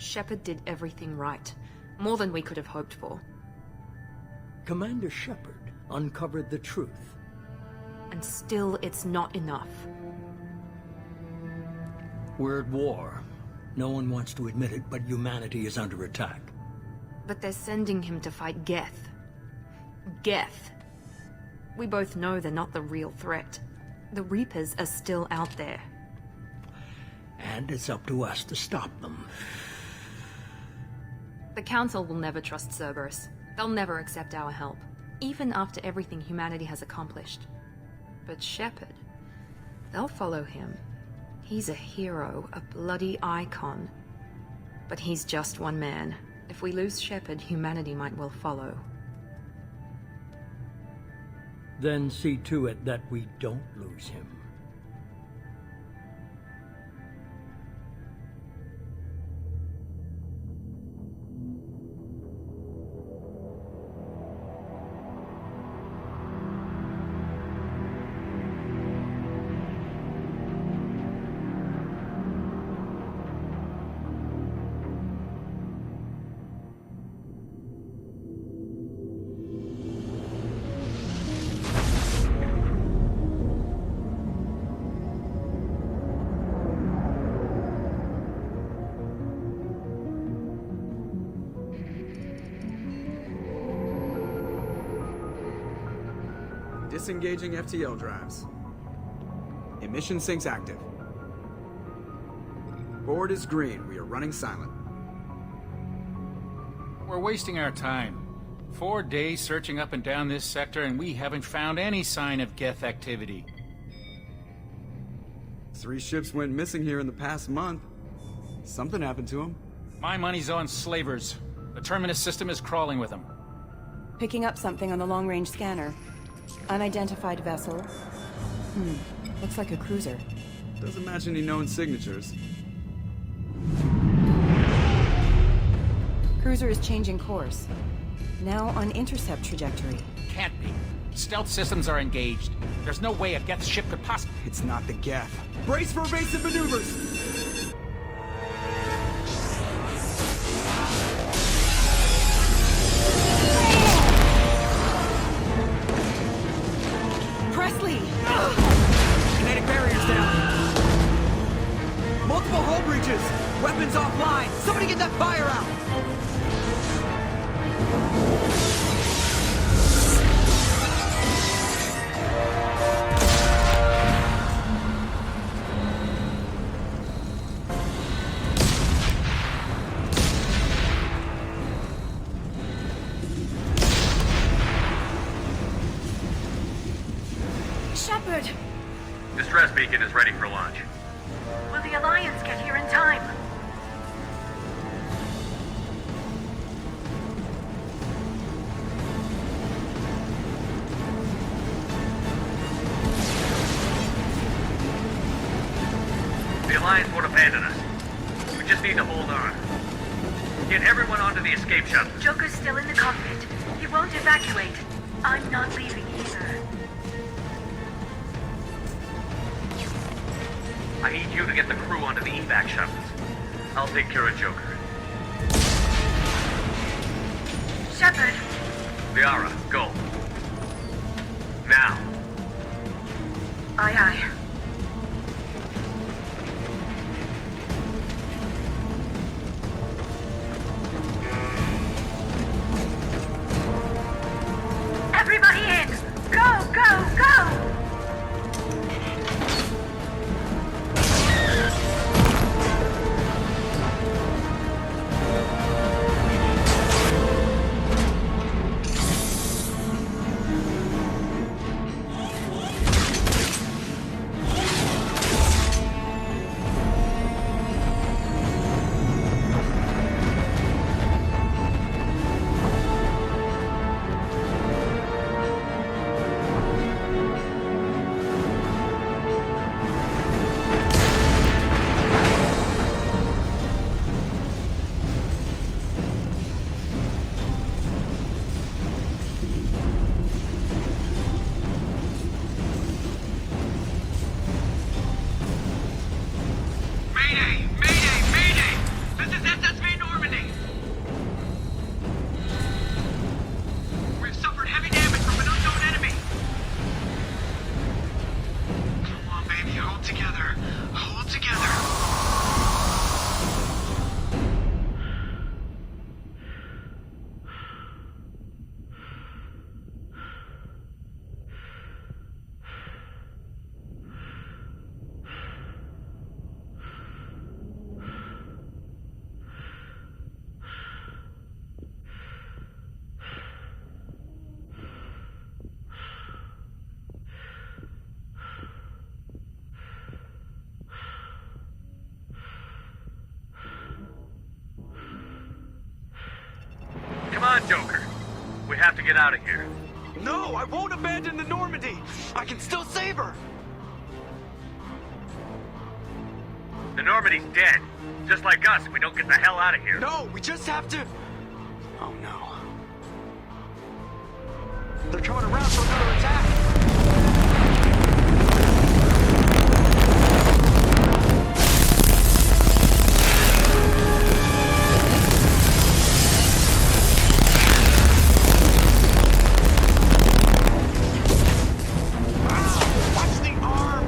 Shepard did everything right. More than we could have hoped for. Commander Shepard uncovered the truth. And still, it's not enough. We're at war. No one wants to admit it, but humanity is under attack. But they're sending him to fight Geth. Geth. We both know they're not the real threat. The Reapers are still out there. And it's up to us to stop them. The Council will never trust Cerberus. They'll never accept our help, even after everything humanity has accomplished. But Shepard, they'll follow him. He's a hero, a bloody icon. But he's just one man. If we lose Shepard, humanity might well follow. Then see to it that we don't lose him. Disengaging FTL drives. Emission sinks active. Board is green. We are running silent. We're wasting our time. 4 days searching up and down this sector, and we haven't found any sign of Geth activity. 3 ships went missing here in the past month. Something happened to them. My money's on slavers. The Terminus system is crawling with them. Picking up something on the long-range scanner. Unidentified vessel. Looks like a cruiser. Doesn't match any known signatures. Cruiser is changing course. Now on intercept trajectory. Can't be. Stealth systems are engaged. There's no way a Geth ship could possibly... It's not the Geth. Brace for evasive maneuvers! Kinetic barriers down. Multiple hull breaches. Weapons offline. Somebody get that fire out. Shepard! Distress beacon is ready for launch. Will the Alliance get here in time? The Alliance won't abandon us. We just need to hold on. Get everyone onto the escape shuttle. Joker's still in the cockpit. He won't evacuate. I'm not leaving either. I need you to get the crew onto the evac shuttles. I'll take care of Joker. Shepard! Liara, go. Now. Aye, aye. Everybody in! Go, go, go! on, Joker. We have to get out of here. No, I won't abandon the Normandy. I can still save her. The Normandy's dead. Just like us if we don't get the hell out of here. No, we just have to... Oh no. They're coming around for another attack. Watch the arm!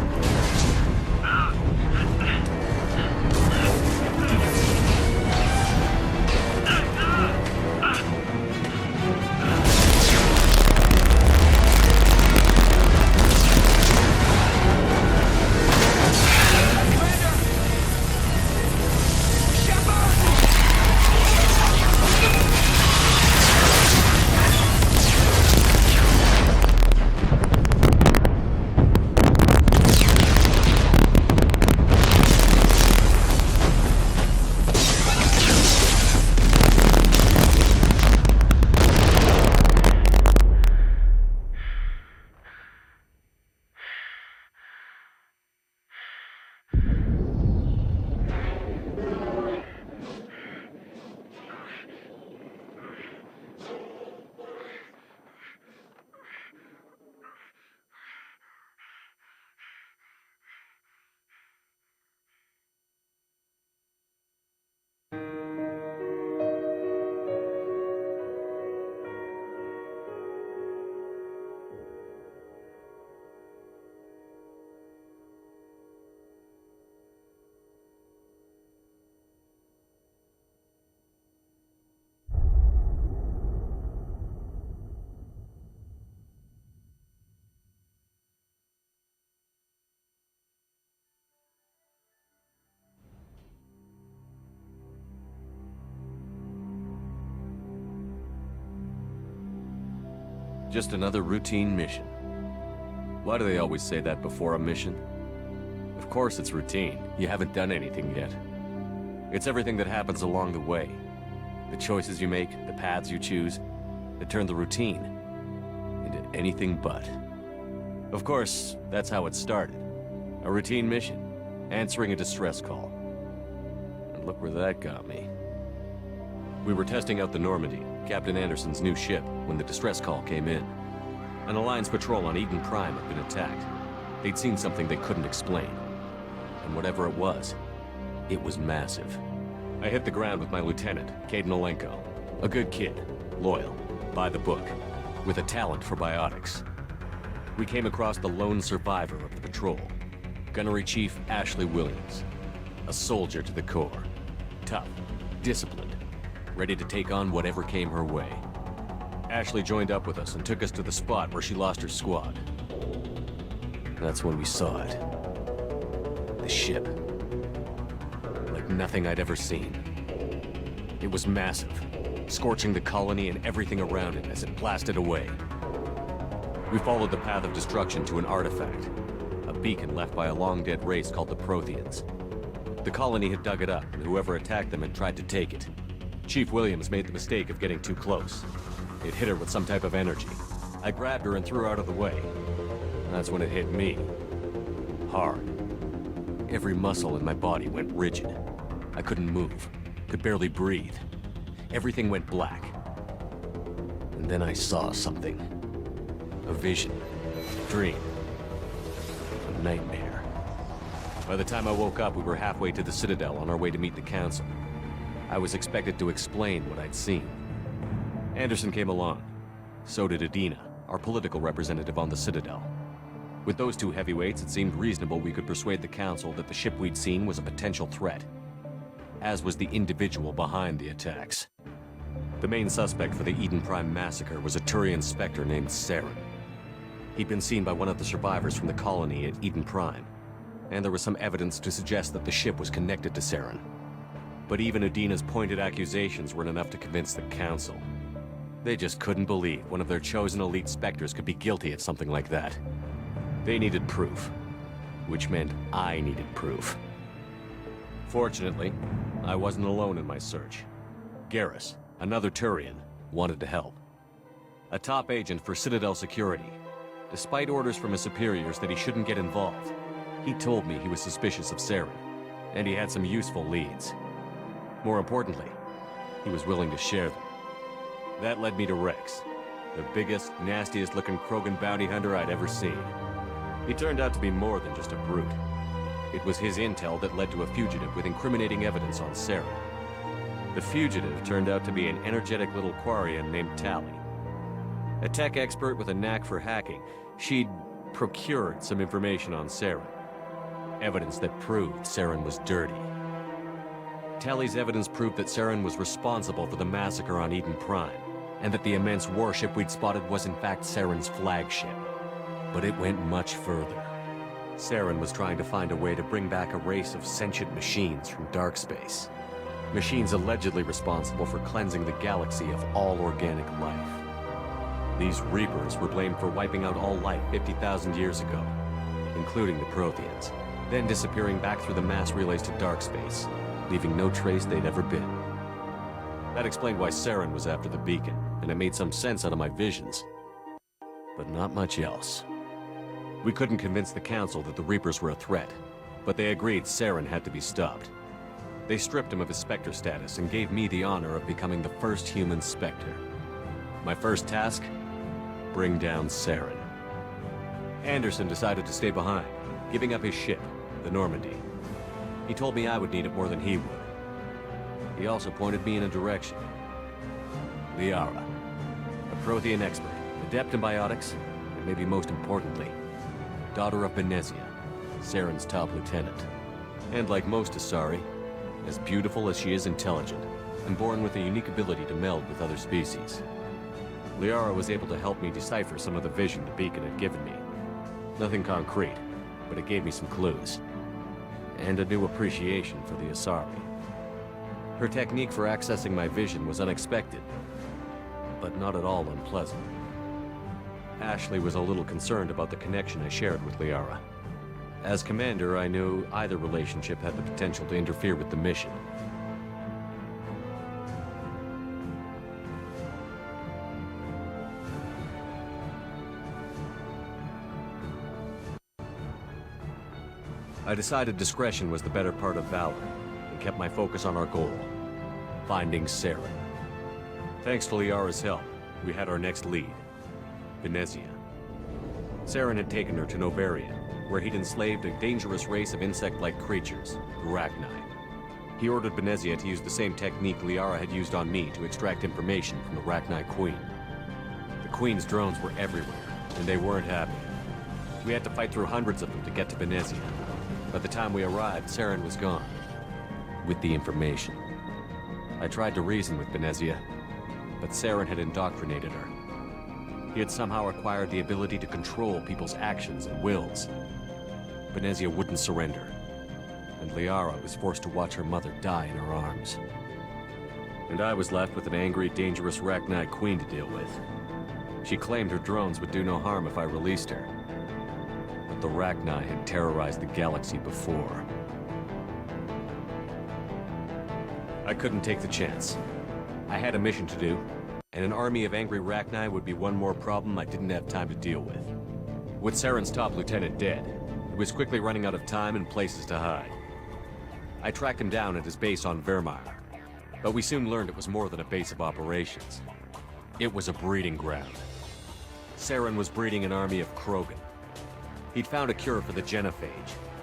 Just another routine mission. Why do they always say that before a mission? Of course it's routine. You haven't done anything yet. It's everything that happens along the way. The choices you make, the paths you choose, that turn the routine into anything but. Of course, that's how it started. A routine mission, answering a distress call. And look where that got me. We were testing out the Normandy, Captain Anderson's new ship, when the distress call came in. An Alliance patrol on Eden Prime had been attacked. They'd seen something they couldn't explain. And whatever it was massive. I hit the ground with my lieutenant, Caden Olenko. A good kid, loyal, by the book, with a talent for biotics. We came across the lone survivor of the patrol, Gunnery Chief Ashley Williams. A soldier to the core. Tough, disciplined, ready to take on whatever came her way. Ashley joined up with us and took us to the spot where she lost her squad. That's when we saw it. The ship. Like nothing I'd ever seen. It was massive, scorching the colony and everything around it as it blasted away. We followed the path of destruction to an artifact, a beacon left by a long-dead race called the Protheans. The colony had dug it up, and whoever attacked them had tried to take it. Chief Williams made the mistake of getting too close. It hit her with some type of energy. I grabbed her and threw her out of the way. That's when it hit me. Hard. Every muscle in my body went rigid. I couldn't move, could barely breathe. Everything went black. And then I saw something. A vision. A dream. A nightmare. By the time I woke up, we were halfway to the Citadel on our way to meet the Council. I was expected to explain what I'd seen. Anderson came along. So did Adina, our political representative on the Citadel. With those two heavyweights, it seemed reasonable we could persuade the Council that the ship we'd seen was a potential threat. As was the individual behind the attacks. The main suspect for the Eden Prime massacre was a Turian Spectre named Saren. He'd been seen by one of the survivors from the colony at Eden Prime, and there was some evidence to suggest that the ship was connected to Saren. But even Adina's pointed accusations weren't enough to convince the Council. They just couldn't believe one of their chosen elite Spectres could be guilty of something like that. They needed proof, which meant I needed proof. Fortunately, I wasn't alone in my search. Garrus, another Turian, wanted to help. A top agent for Citadel Security. Despite orders from his superiors that he shouldn't get involved, he told me he was suspicious of Saren, and he had some useful leads. More importantly, he was willing to share them. That led me to Rex, the biggest, nastiest-looking Krogan bounty hunter I'd ever seen. He turned out to be more than just a brute. It was his intel that led to a fugitive with incriminating evidence on Saren. The fugitive turned out to be an energetic little Quarian named Tali. A tech expert with a knack for hacking, she'd procured some information on Saren. Evidence that proved Saren was dirty. Tali's evidence proved that Saren was responsible for the massacre on Eden Prime, and that the immense warship we'd spotted was in fact Saren's flagship. But it went much further. Saren was trying to find a way to bring back a race of sentient machines from dark space. Machines allegedly responsible for cleansing the galaxy of all organic life. These Reapers were blamed for wiping out all life 50,000 years ago, including the Protheans, then disappearing back through the mass relays to dark space, leaving no trace they'd ever been. That explained why Saren was after the beacon, and it made some sense out of my visions. But not much else. We couldn't convince the Council that the Reapers were a threat, but they agreed Saren had to be stopped. They stripped him of his Spectre status and gave me the honor of becoming the first human Spectre. My first task? Bring down Saren. Anderson decided to stay behind, giving up his ship, the Normandy. He told me I would need it more than he would. He also pointed me in a direction. Liara, a Prothean expert, adept in biotics, and maybe most importantly, daughter of Benezia, Saren's top lieutenant. And like most Asari, as beautiful as she is intelligent, and born with a unique ability to meld with other species. Liara was able to help me decipher some of the vision the beacon had given me. Nothing concrete, but it gave me some clues. And a new appreciation for the Asari. Her technique for accessing my vision was unexpected, but not at all unpleasant. Ashley was a little concerned about the connection I shared with Liara. As commander, I knew either relationship had the potential to interfere with the mission. I decided discretion was the better part of valor, and kept my focus on our goal, finding Saren. Thanks to Liara's help, we had our next lead, Benezia. Saren had taken her to Novaria, where he'd enslaved a dangerous race of insect-like creatures, the Rachni. He ordered Benezia to use the same technique Liara had used on me to extract information from the Rachni Queen. The Queen's drones were everywhere, and they weren't happy. We had to fight through hundreds of them to get to Benezia. By the time we arrived, Saren was gone, with the information. I tried to reason with Benezia, but Saren had indoctrinated her. He had somehow acquired the ability to control people's actions and wills. Benezia wouldn't surrender, and Liara was forced to watch her mother die in her arms. And I was left with an angry, dangerous Rachni Queen to deal with. She claimed her drones would do no harm if I released her. But the Rachni had terrorized the galaxy before. I couldn't take the chance. I had a mission to do, and an army of angry Rachni would be one more problem I didn't have time to deal with. With Saren's top lieutenant dead, he was quickly running out of time and places to hide. I tracked him down at his base on Vermeer, but we soon learned it was more than a base of operations. It was a breeding ground. Saren was breeding an army of Krogan. He'd found a cure for the genophage,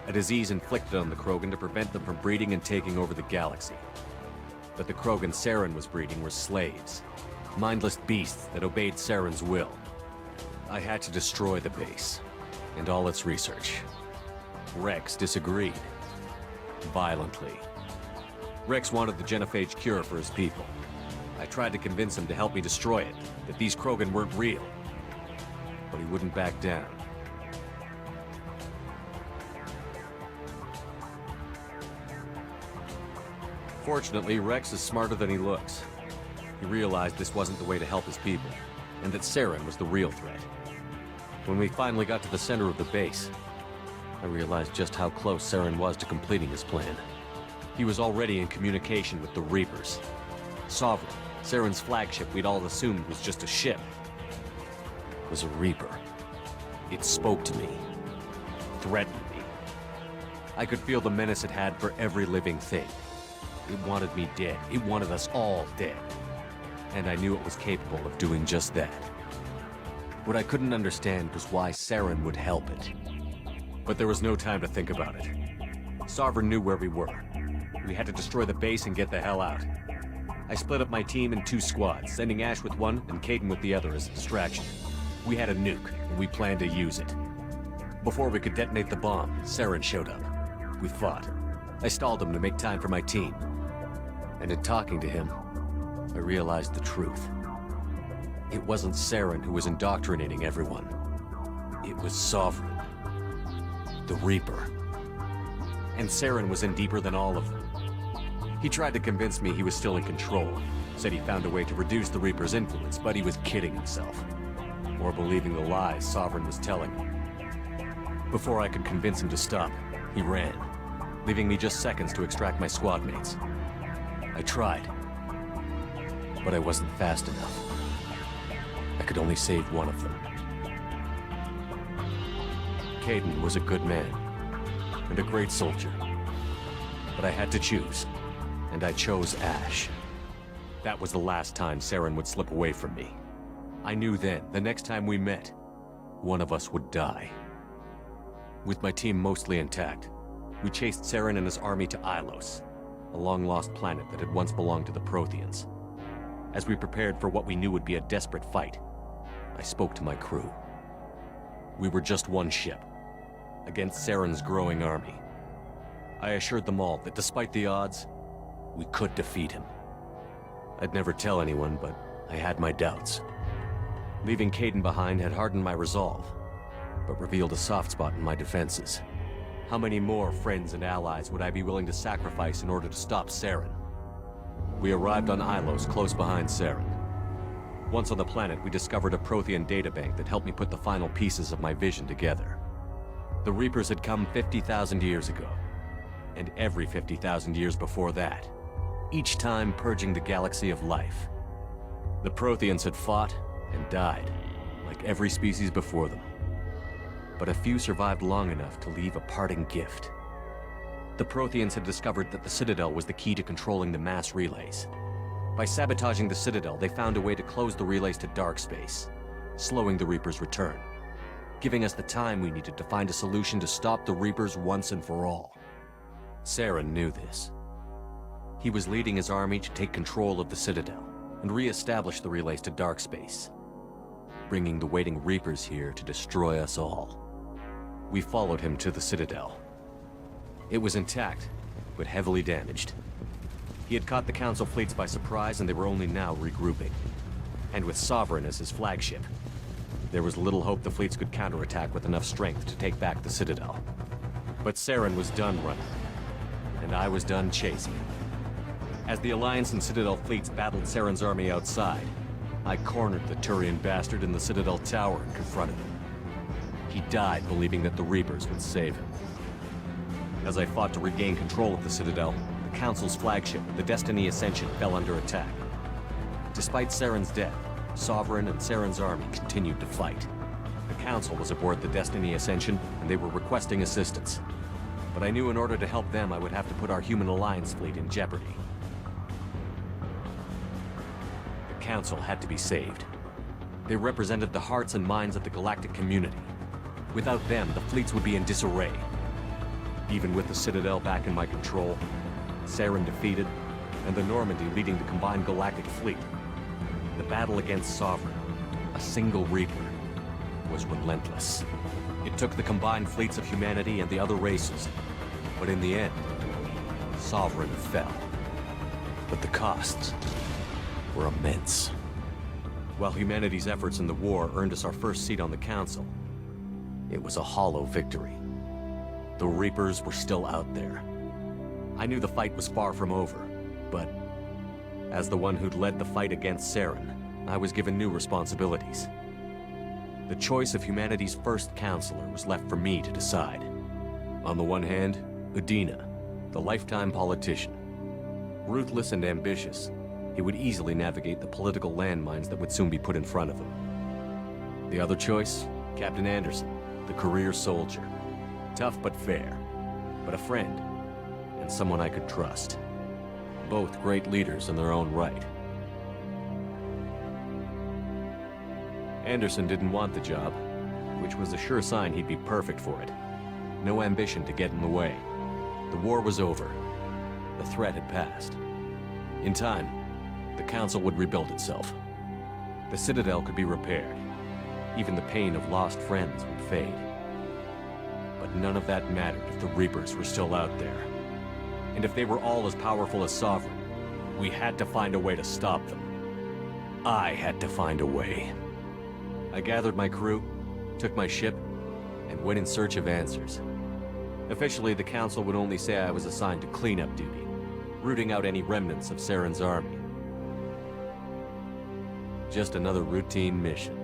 a disease inflicted on the Krogan to prevent them from breeding and taking over the galaxy. But the Krogan Saren was breeding were slaves, mindless beasts that obeyed Saren's will. I had to destroy the base, and all its research. Rex disagreed. Violently. Rex wanted the genophage cure for his people. I tried to convince him to help me destroy it, that these Krogan weren't real. But he wouldn't back down. Fortunately, Rex is smarter than he looks. He realized this wasn't the way to help his people, and that Saren was the real threat. When we finally got to the center of the base, I realized just how close Saren was to completing his plan. He was already in communication with the Reapers. Sovereign, Saren's flagship we'd all assumed was just a ship was a Reaper. It spoke to me, threatened me. I could feel the menace it had for every living thing. It wanted me dead. It wanted us all dead. And I knew it was capable of doing just that. What I couldn't understand was why Saren would help it. But there was no time to think about it. Sovereign knew where we were. We had to destroy the base and get the hell out. I split up my team in 2 squads, sending Ash with one and Caden with the other as a distraction. We had a nuke, and we planned to use it. Before we could detonate the bomb, Saren showed up. We fought. I stalled him to make time for my team. And in talking to him, I realized the truth. It wasn't Saren who was indoctrinating everyone. It was Sovereign. The Reaper. And Saren was in deeper than all of them. He tried to convince me he was still in control. Said he found a way to reduce the Reaper's influence, but he was kidding himself. Or believing the lies Sovereign was telling him. Before I could convince him to stop, he ran, leaving me just seconds to extract my squad mates. I tried, but I wasn't fast enough. I could only save one of them. Caden was a good man, and a great soldier. But I had to choose, and I chose Ash. That was the last time Saren would slip away from me. I knew then, the next time we met, one of us would die. With my team mostly intact, we chased Saren and his army to Ilos, a long-lost planet that had once belonged to the Protheans. As we prepared for what we knew would be a desperate fight, I spoke to my crew. We were just one ship, against Saren's growing army. I assured them all that despite the odds, we could defeat him. I'd never tell anyone, but I had my doubts. Leaving Caden behind had hardened my resolve, but revealed a soft spot in my defenses. How many more friends and allies would I be willing to sacrifice in order to stop Saren? We arrived on Ilos, close behind Saren. Once on the planet, we discovered a Prothean databank that helped me put the final pieces of my vision together. The Reapers had come 50,000 years ago, and every 50,000 years before that, each time purging the galaxy of life. The Protheans had fought and died, like every species before them. But a few survived long enough to leave a parting gift. The Protheans had discovered that the Citadel was the key to controlling the mass relays. By sabotaging the Citadel, they found a way to close the relays to dark space, slowing the Reapers' return, giving us the time we needed to find a solution to stop the Reapers once and for all. Saren knew this. He was leading his army to take control of the Citadel and re-establish the relays to dark space, bringing the waiting Reapers here to destroy us all. We followed him to the Citadel. It was intact, but heavily damaged. He had caught the Council fleets by surprise, and they were only now regrouping. And with Sovereign as his flagship, there was little hope the fleets could counterattack with enough strength to take back the Citadel. But Saren was done running, and I was done chasing. As the Alliance and Citadel fleets battled Saren's army outside, I cornered the Turian bastard in the Citadel tower and confronted him. He died believing that the Reapers would save him. As I fought to regain control of the Citadel, the Council's flagship, the Destiny Ascension, fell under attack. Despite Saren's death, Sovereign and Saren's army continued to fight. The Council was aboard the Destiny Ascension, and they were requesting assistance. But I knew in order to help them, I would have to put our human Alliance fleet in jeopardy. The Council had to be saved. They represented the hearts and minds of the galactic community. Without them, the fleets would be in disarray. Even with the Citadel back in my control, Saren defeated, and the Normandy leading the combined galactic fleet, the battle against Sovereign, a single Reaper, was relentless. It took the combined fleets of humanity and the other races, but in the end, Sovereign fell. But the costs were immense. While humanity's efforts in the war earned us our first seat on the Council, it was a hollow victory. The Reapers were still out there. I knew the fight was far from over, but as the one who'd led the fight against Saren, I was given new responsibilities. The choice of humanity's first counselor was left for me to decide. On the one hand, Udina, the lifetime politician. Ruthless and ambitious, he would easily navigate the political landmines that would soon be put in front of him. The other choice? Captain Anderson, the career soldier. Tough but fair, but a friend, and someone I could trust. Both great leaders in their own right. Anderson didn't want the job, which was a sure sign he'd be perfect for it. No ambition to get in the way. The war was over. The threat had passed. In time, the Council would rebuild itself. The Citadel could be repaired. Even the pain of lost friends would fade. But none of that mattered if the Reapers were still out there. And if they were all as powerful as Sovereign, we had to find a way to stop them. I had to find a way. I gathered my crew, took my ship, and went in search of answers. Officially, the Council would only say I was assigned to cleanup duty, rooting out any remnants of Saren's army. Just another routine mission.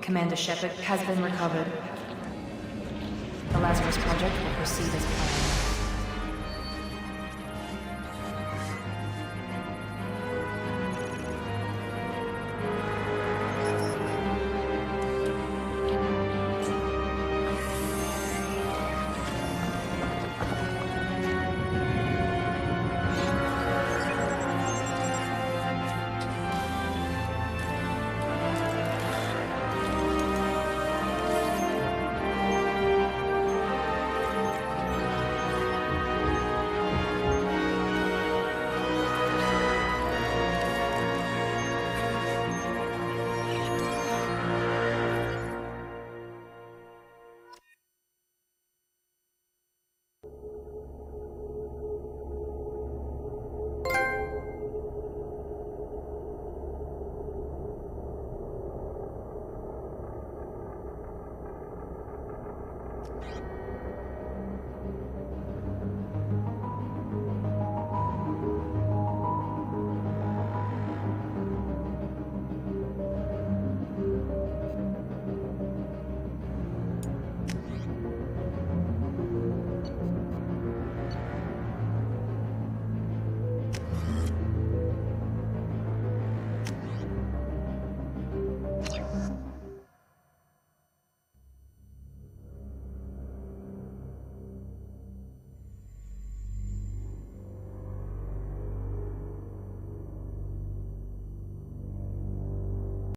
Commander Shepard has been recovered. The Lazarus Project will proceed as planned.